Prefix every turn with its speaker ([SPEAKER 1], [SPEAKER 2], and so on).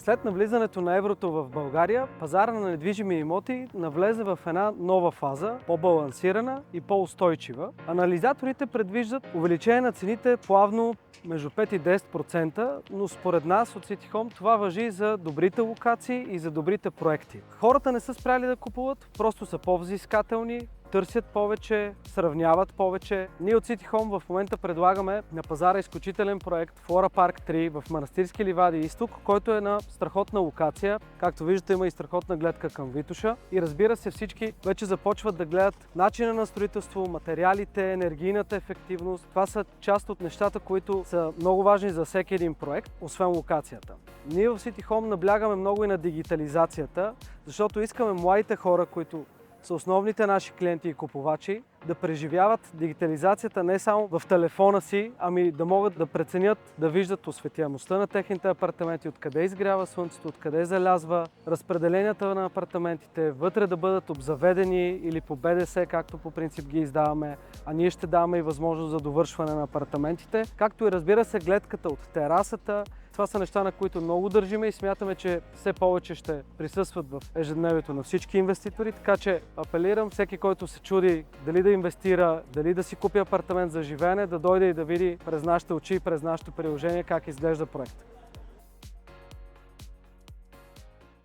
[SPEAKER 1] След навлизането на еврото в България, пазара на недвижими имоти навлезе в една нова фаза, по-балансирана и по-устойчива. Анализаторите предвиждат увеличение на цените плавно между 5 и 10%, но според нас от City Home това важи за добрите локации и за добрите проекти. Хората не са спряли да купуват, просто са по-взискателни, търсят повече, сравняват повече. Ние от City Home в момента предлагаме на пазара изключителен проект Флора Парк 3 в Манастирски ливади изток, който е на страхотна локация. Както виждате, има и страхотна гледка към Витоша. И разбира се, всички вече започват да гледат начина на строителство, материалите, енергийната ефективност. Това са част от нещата, които са много важни за всеки един проект, освен локацията. Ние в City Home наблягаме много и на дигитализацията, защото искаме младите хора, които са основните наши клиенти и купувачи, да преживяват дигитализацията не само в телефона си, ами да могат да преценят, да виждат осветяемостта на техните апартаменти, откъде изгрява слънцето, откъде залязва, разпределенията на апартаментите, вътре да бъдат обзаведени или по БДС, както по принцип ги издаваме, а ние ще даваме и възможност за довършване на апартаментите, както и разбира се гледката от терасата. Това са неща, на които много държиме и смятаме, че все повече ще присъстват в ежедневието на всички инвеститори, така че апелирам всеки, който се чуди дали да инвестира, дали да си купи апартамент за живеене, да дойде и да види през нашите очи и през нашето приложение как изглежда проект.